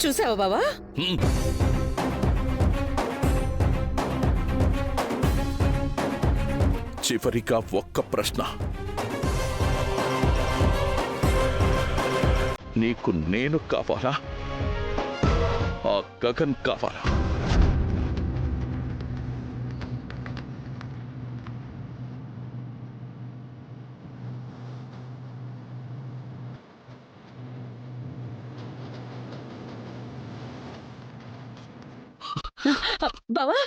చూసావా బావా? చివరిగా ఒక్క ప్రశ్న, నీకు నేను కావాలా, ఆ గగన్ కావాలా? బావా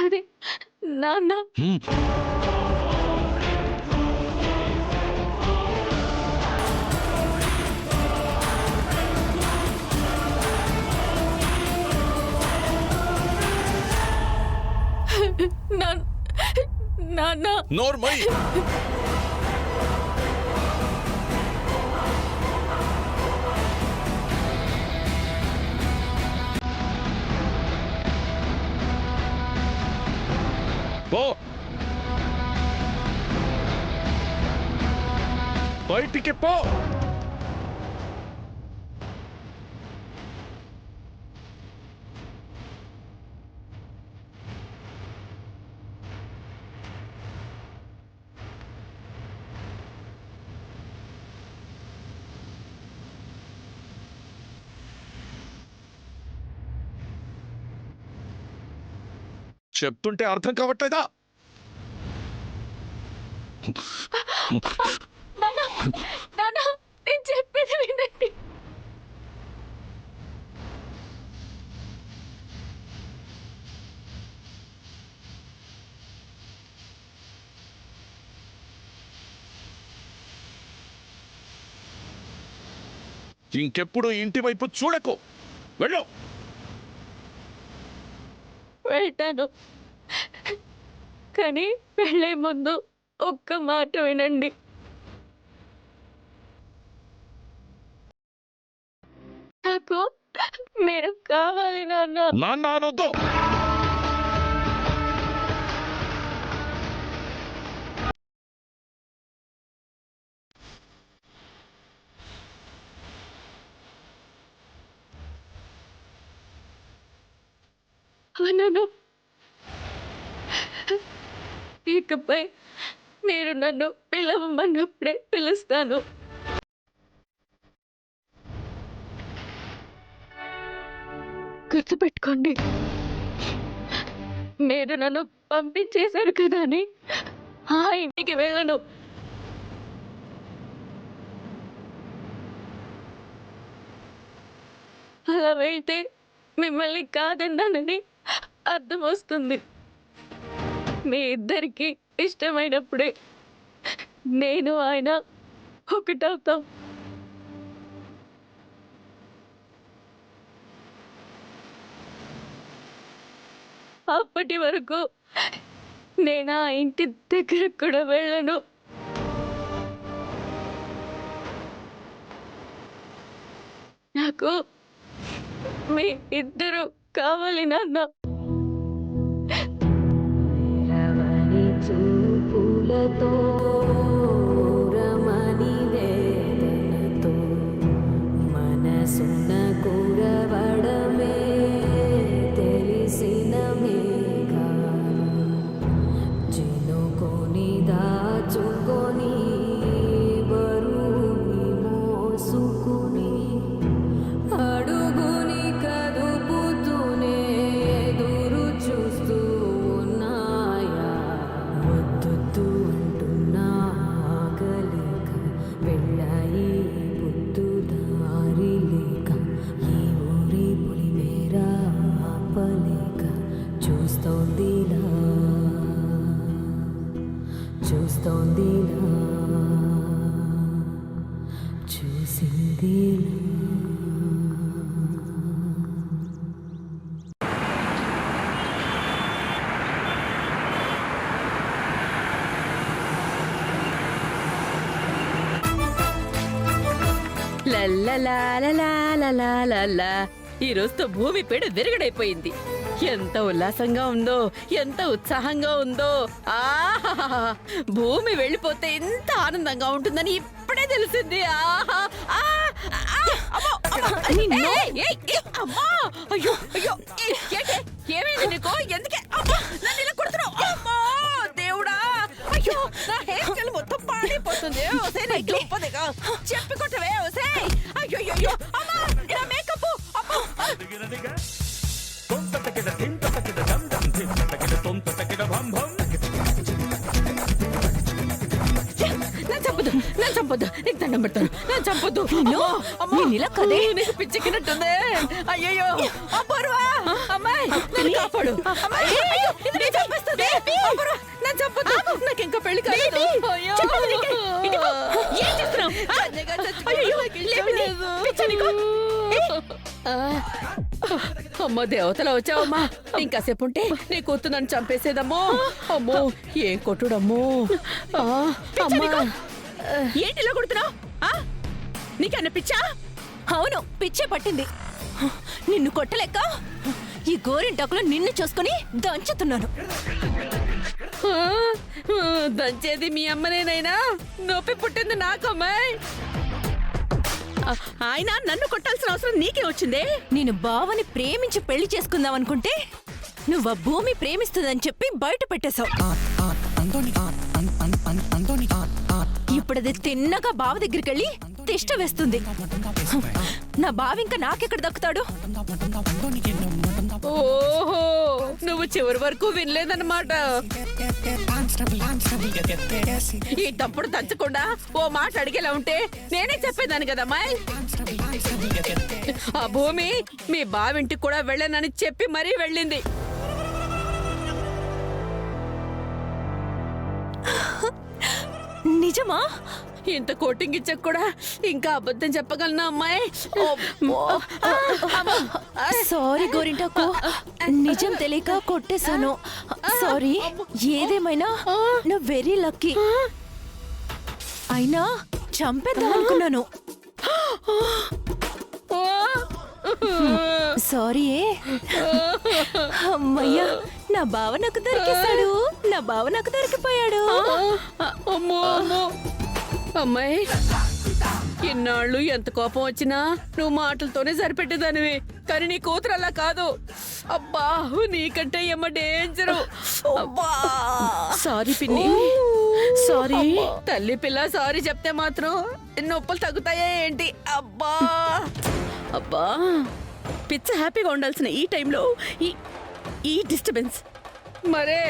అది నాన్న. నాన్న నోర్మై, పో బయటికి పో. చెప్తుంటే అర్థం కావట్లేదా? నేను చెప్పేది వినండి. ఇంకెప్పుడు ఇంటి వైపు చూడకు, వెళ్ళు. వెళ్తాను, కానీ వెళ్ళే ముందు ఒక్క మాట వినండి. నాకు మీరు కావాలి నాన్న. నాన్న అనొద్దు. అనను. ఇకపై మీరు నన్ను పిలవమన్నప్పుడే పిలుస్తాను. గుర్తుపెట్టుకోండి, మీరు నన్ను పంపించేశారు కదా అని ఆ ఇంటికి వెళ్ళను. అలా వెళ్తే మిమ్మల్ని కాదన్నానని అర్థం వస్తుంది. మీ ఇద్దరికి ఇష్టమైనప్పుడే నేను ఆయన ఒకటవుతాం. అప్పటి వరకు నేను ఆ ఇంటి దగ్గర కూడా వెళ్ళను. నాకు మీ ఇద్దరు కావాలి నాన్న. రవని చూపులతో రమణి వేదనతో మనసున కురవడమే తెలిసిన మేఘాలు చినుకొని దాచుకొని బరువుని మోసుకుని అడుగుని కదుపుతూనే ఎదురు చూస్తూ ఉన్నాయా. వద్దొద్దు అంటున్నా ఆగలేక వెళ్ళాయి పొద్దు దారి లేక ఈ ఊరి పులిమేర ఆపలేక చూస్తోందిలా చూస్తోందిలా చూసిందిలా. లల్లలాలలాలలాలలా. ఈ రోజుతో భూమి పేడ విరగడైపోయింది. ఎంత ఉల్లాసంగా ఉందో, ఎంత ఉత్సాహంగా ఉందో. ఆహా, భూమి వెళ్ళిపోతే ఎంత ఆనందంగా ఉంటుందని ఇప్పుడే తెలిసింది. ఆహా, ఆ, ఆ, అమ్మో, అమ్మో. ఏయ్, ఏయ్, ఏయ్, అమ్మా, అయ్యో, అయ్యో, ఏంటి? ఏమైంది నీకు? ఎందుకే అమ్మా నన్ను ఇలా కొడుతున్నావు? అమ్మా, దేవుడా, అయ్యో, నా హెయిర్ స్టైల్ మొత్తం పాడైపోతుంది. ఓసే నీ గొప్పదిగా చెప్పి కొట్టవే. ఓసే, అయ్యో, అయ్యో, అమ్మా, నా మేకప్, అమ్మా. నన్ను చంపొద్దు, నీకు దండం పెడతాను. నన్ను చంపొద్దు. నేను ఇలా కదే నీకు పిచ్చెక్కినట్టుంది. అయ్యయ్యో, అబ్బరువా, అమ్మాయి నన్ను కాపాడు. అమ్మాయి, అయ్యో, ఇది నేను చంపేస్తుంది. అబ్బరువా, నన్ను చంపొద్దు. నాకు ఇంకా పెళ్లి కాలేదు. అయ్యో, ఏం చేస్తున్నావు? అయ్యో, లేపింది. పిచ్చా నీకు? అమ్మో, దేవతలా వచ్చావమ్మా. ఇంకాసేపు ఉంటే నీ కూతురు నన్ను చంపేసేదమ్మో. అమ్మో, ఏం కొట్టుడమ్మో. అమ్మా, ఏంటిలా కొడుతున్నావు? నీకన్నా పిచ్చా? అవును, పిచ్చే పట్టింది. నిన్ను కొట్టలేక ఈ గోరింటాకులో నిన్ను చూసుకుని దంచుతున్నాను. దంచేది మీ అమ్మనేనైనా నొప్పి పుట్టింది నాకమ్మాయి. ఆయన నన్ను కొట్టాల్సిన అవసరం నీకే వచ్చిందే. నేను బావని ప్రేమించి పెళ్లి చేసుకుందాం అనుకుంటే నువ్వు ఆ భూమి ప్రేమిస్తుందని చెప్పి బయట పెట్టేశావు. ఇప్పుడది తిన్నగా బావ దగ్గరికి వెళ్ళి తిష్ట వేస్తుంది. నా బావ ఇంకా నాకెక్కడ దక్కుతాడు? ఓహో, నువ్వు చివరి వరకు వినలేదన్నమాట. ఈ తప్పుడు దంచకుండా ఓ మాట అడిగేలా ఉంటే నేనే చెప్పేదాన్ని కదమ్మాయి. ఆ భూమి మీ బావింటికి కూడా వెళ్ళనని చెప్పి మరీ వెళ్ళింది. నిజమా? ఇంత కోటింగ్ ఇచ్చాక కూడా ఇంకా అబద్ధం చెప్పగలనా అమ్మాయి? సారీ గోరింటాకు, నిజం తెలియక కొట్టేశాను. సారీ. ఏదేమైనా నువ్వు వెరీ లక్కీ. అయినా చంపేద్దాం అనుకున్నాను. సారీ. అమ్మయ్యా, నా బావ నాకు దొరికేశాడు. నా బావ నాకు దొరికిపోయాడు. అమ్మో, అమ్మో. అమ్మాయి, ఇన్నాళ్ళు ఎంత కోపం వచ్చినా నువ్వు మాటలతోనే సరిపెట్టేదానివి. కానీ నీ కూతురు అలా కాదు. అబ్బా, నీకంటే ఏమో డేంజరు. సారీ పిన్ని, సారీ. తల్లి పిల్ల సారీ చెప్తే మాత్రం నొప్పులు తగ్గుతాయా ఏంటి? అబ్బా, అబ్బా, పిచ్చ హ్యాపీగా ఉండాల్సిన ఈ టైంలో ఈ డిస్టర్బెన్స్ మరే.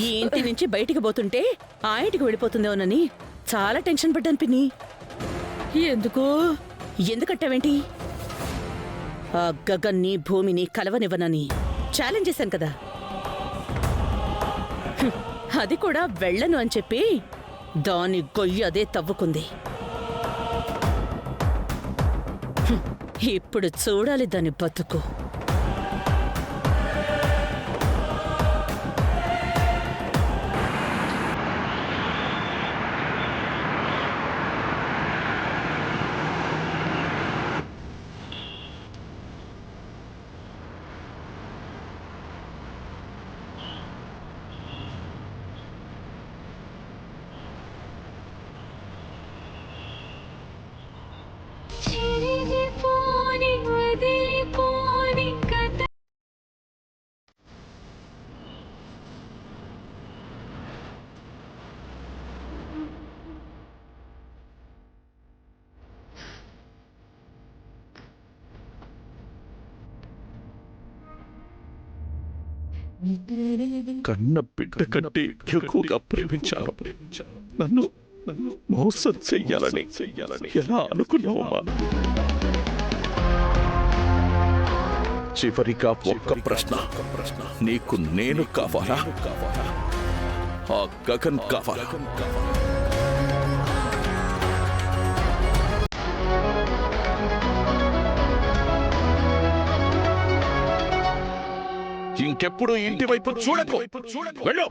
ఈ ఇంటి నుంచి బయటికి పోతుంటే ఆ ఇంటికి వెళ్ళిపోతుందేమోనని చాలా టెన్షన్ పడ్డాను పిన్ని. ఎందుకంటావేంటి? ఆ గగన్ని భూమిని కలవనివ్వనని ఛాలెంజ్ చేశాను కదా. అది కూడా వెళ్ళను అని చెప్పి దాని గొయ్యి అదే తవ్వుకుంది. ఇప్పుడు చూడాలి దాని బతుకు. కన్న బిడ్డ కంటే ఎక్కువగా ప్రేమించాను. నన్ను మోసం చెయ్యాలని ఎలా అనుకున్నావమ్మా? చివరిగా ఒక్క ప్రశ్న, నీకు నేను కావాలా, ఆ గగన్ కావాలా? ఇంకెప్పుడు ఇంటి వైపు చూడకు. వెళ్ళు.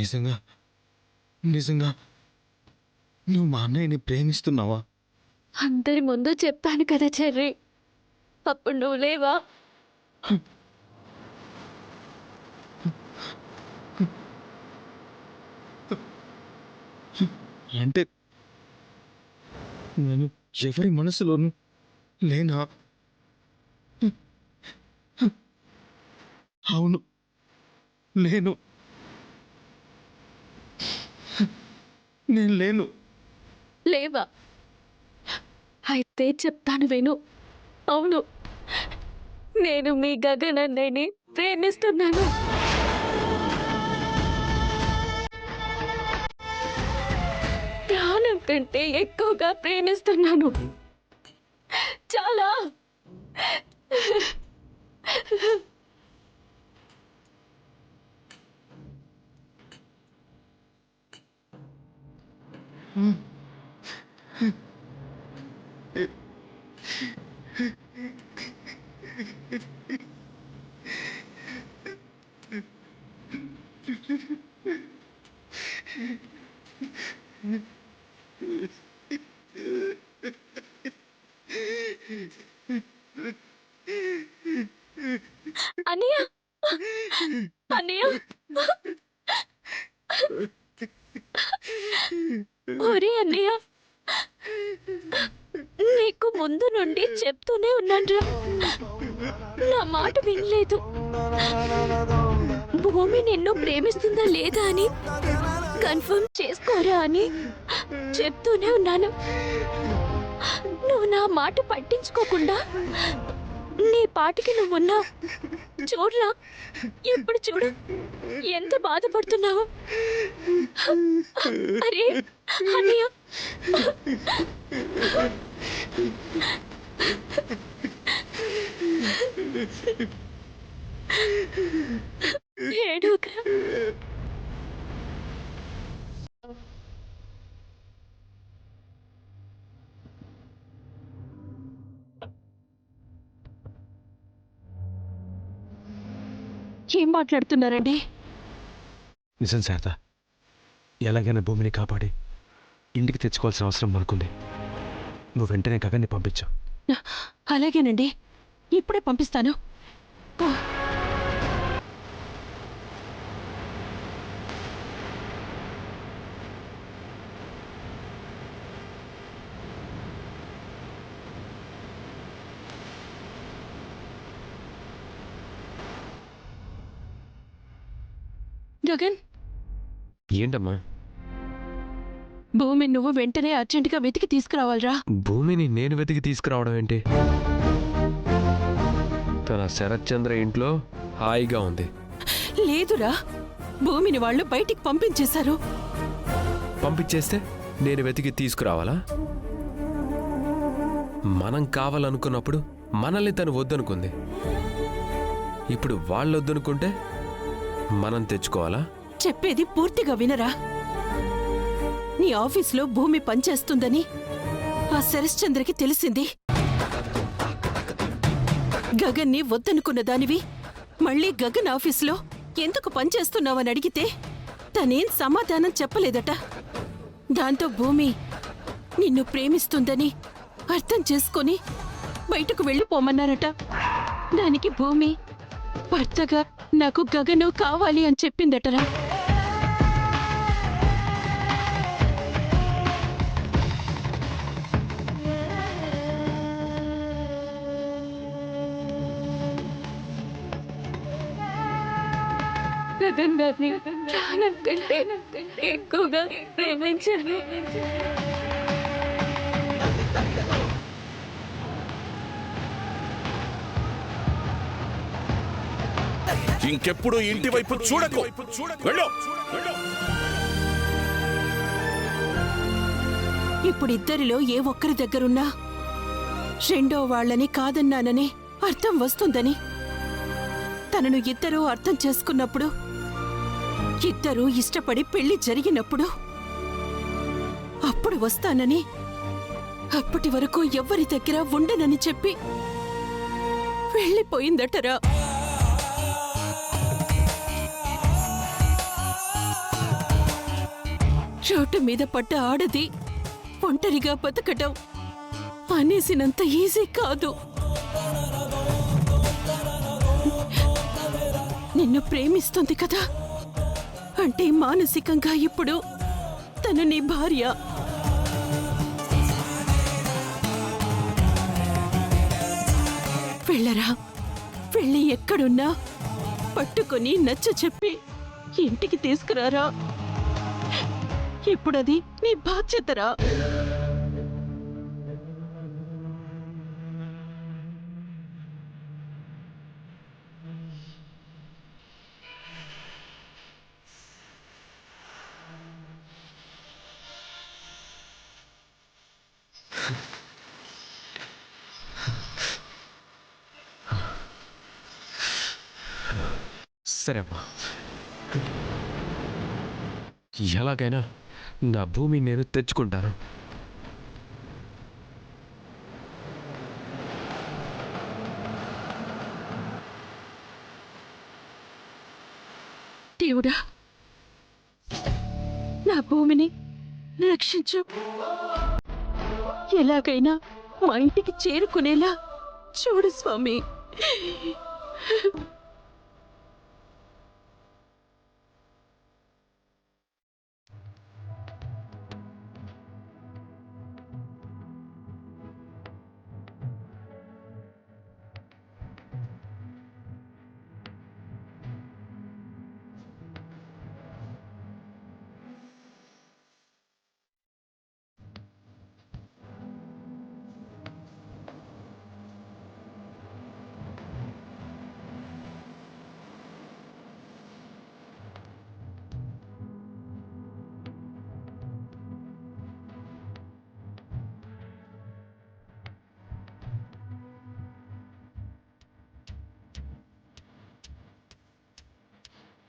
నిజంగా నిజంగా నువ్వు మా అన్నయ్యని ప్రేమిస్తున్నావా? అందరి ముందు చెప్పాను కదా చెర్రీ, అప్పుడు నువ్వు లేవా? అంటే నేను ఎవరి మనసులోనూ లేనా? అవును, లేను. నేను లేను. లేవా? అయితే చెప్తాను విను. అవును, నేను మీ గగన్ అన్నయ్యని ప్రేమిస్తున్నాను. ప్రాణం కంటే ఎక్కువగా ప్రేమిస్తున్నాను. చాలా. అన్నయ్య, అన్నయ్య, ఒరే అన్నయ్య, నీకు ముందు నుండి చెప్తూనే ఉన్నాన్రా, నా మాట వినలేదు. భూమి నిన్ను ప్రేమిస్తుందా లేదా అని కన్ఫర్మ్ చేసుకోరా అని చెప్తూనే ఉన్నాను. నువ్వు నా మాట పట్టించుకోకుండా నీ పాటికి నువ్వున్నావు. చూడరా, ఎప్పుడు చూడు ఎంత బాధపడుతున్నావు. అరే అన్నయ్య, ఏడవకురా. ఏం మాట్లాడుతున్నారండి? నిజం శారద, ఎలాగైనా భూమిని కాపాడి ఇంటికి తెచ్చుకోవాల్సిన అవసరం మనకుంది. నువ్వు వెంటనే గగన్ని పంపించు. అలాగేనండి, ఇప్పుడే పంపిస్తాను. గగన్, ఏంటమ్మా? భూమి నువ్వు వెంటనే అర్జెంటుగా వెతికి తీసుకురావాలరా. భూమిని నేను వెతికి తీసుకురావడం ఏంటి? తన శరత్ చంద్ర ఇంట్లో హాయిగా ఉంది. లేదురా, భూమిని వాళ్ళు బయటికి పంపించేశారు. పంపించేస్తే నేను వెతికి తీసుకురావాలా? మనం కావాలనుకున్నప్పుడు మనల్ని తను వద్దనుకుంది. ఇప్పుడు వాళ్ళు వద్దనుకుంటే మనం తెచ్చుకోవాలా? చెప్పేది పూర్తిగా వినరా. నీ ఆఫీస్లో భూమి పనిచేస్తుందని ఆ శరశ్చంద్రకి తెలిసింది. గగన్ని వద్దనుకున్న దానివి మళ్ళీ గగన్ ఆఫీస్లో ఎందుకు పనిచేస్తున్నావని అడిగితే తనేం సమాధానం చెప్పలేదట. దాంతో భూమి నిన్ను ప్రేమిస్తుందని అర్థం చేసుకొని బయటకు వెళ్ళిపోమన్నారట. దానికి భూమి భర్తగా నాకు గగను కావాలి అని చెప్పిందటరా. గగన్ గారిని ప్రాణం కంటే ఎక్కువగా ప్రేమించాను. ఇంకెప్పుడు ఇంటి వైపు చూడకు. వెళ్ళు. ఇప్పుడిద్దరిలో ఏ ఒక్కరి దగ్గరున్నా రెండో వాళ్ళని కాదన్నానని అర్థం వస్తుందని, తనను ఇద్దరూ అర్థం చేసుకున్నప్పుడు, ఇద్దరూ ఇష్టపడి పెళ్లి జరిగినప్పుడు అప్పుడు వస్తానని, అప్పటి వరకు ఎవ్వరి దగ్గర ఉండనని చెప్పి వెళ్ళిపోయిందటరా. రోడ్డు మీద పడ్డ ఆడది ఒంటరిగా బతకటం అనేసినంత ఈజీ కాదు. నిన్ను ప్రేమిస్తుంది కదా, అంటే మానసికంగా ఇప్పుడు తను నీ భార్య. వెళ్ళరా, వెళ్ళి ఎక్కడున్నా పట్టుకొని నచ్చ చెప్పి ఇంటికి తీసుకురారా. ఇప్పుడది నీ బాధ్యతరా. సరే అమ్మా, ఎలాగైనా నా భూమి నేను తెచ్చుకుంటాను. దేవుడా, నా భూమిని రక్షించు. ఎలాగైనా మా ఇంటికి చేరుకునేలా చూడు స్వామి.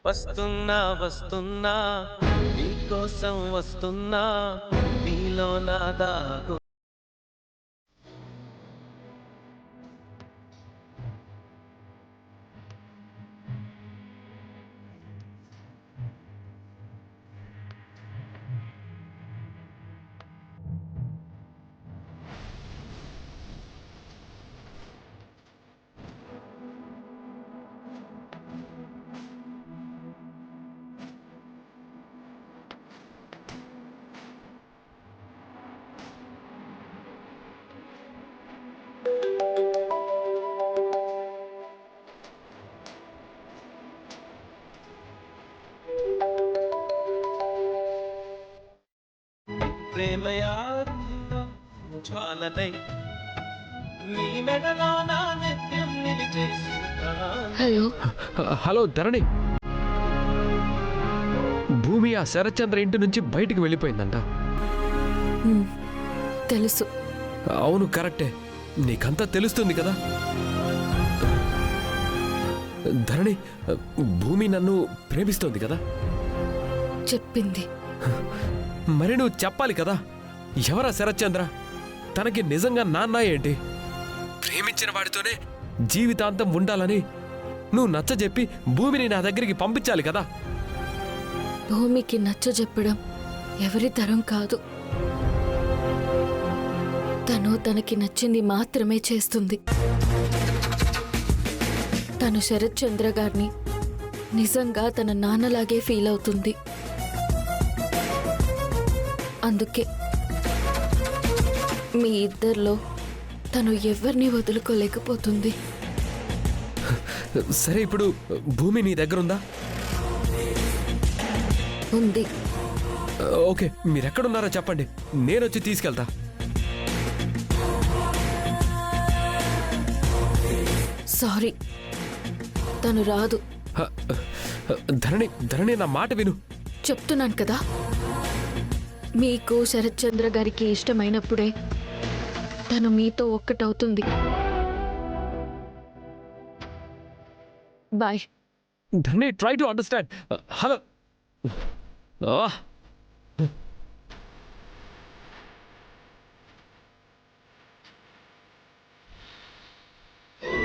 వస్తున్నా వస్తున్నా నీకోసం వస్తున్నా, నీలో నా దాగు. ప్రేమయా జ్వాలనై నీ మెడలో నా నిత్యం నిలిచేస్తున్నా. హలో, హలో ధరణి, భూమి ఆ శరత్చంద్ర ఇంటి నుంచి బయటికి వెళ్ళిపోయిందంట. తెలుసు. అవును, కరెక్టే. నీకంతా తెలుస్తుంది కదా. ధరణి, భూమి నన్ను ప్రేమిస్తోంది కదా. చెప్పింది. మరి నువ్వు చెప్పాలి కదా. ఎవరా శరత్చంద్ర? తనకి నిజంగా నాన్న ఏంటి? ప్రేమించిన వాడితోనే జీవితాంతం ఉండాలని నువ్వు నచ్చజెప్పి భూమిని నా దగ్గరికి పంపించాలి కదా. భూమికి నచ్చజెప్పడం ఎవరి తరం కాదు. తను తనకి నచ్చింది మాత్రమే చేస్తుంది. తను శరత్ చంద్ర గారిని నిజంగా తన నాన్నలాగే ఫీల్ అవుతుంది. అందుకే మీ ఇద్దరిలో తను ఎవరిని వదులుకోలేకపోతుంది. సరే, ఇప్పుడు భూమి నీ దగ్గర ఉందా? ఉంది. ఓకే, మీరెక్కడున్నారో చెప్పండి, నేనొచ్చి తీసుకెళ్తా. సారీ, తను రాదు. ధరణి, ధరణి, నా మాట విను. చెప్తున్నాను కదా, మీకు శరత్ చంద్ర గారికి ఇష్టమైనప్పుడే తను మీతో ఒక్కటవుతుంది. Bye. Dharani, try to understand. Hello.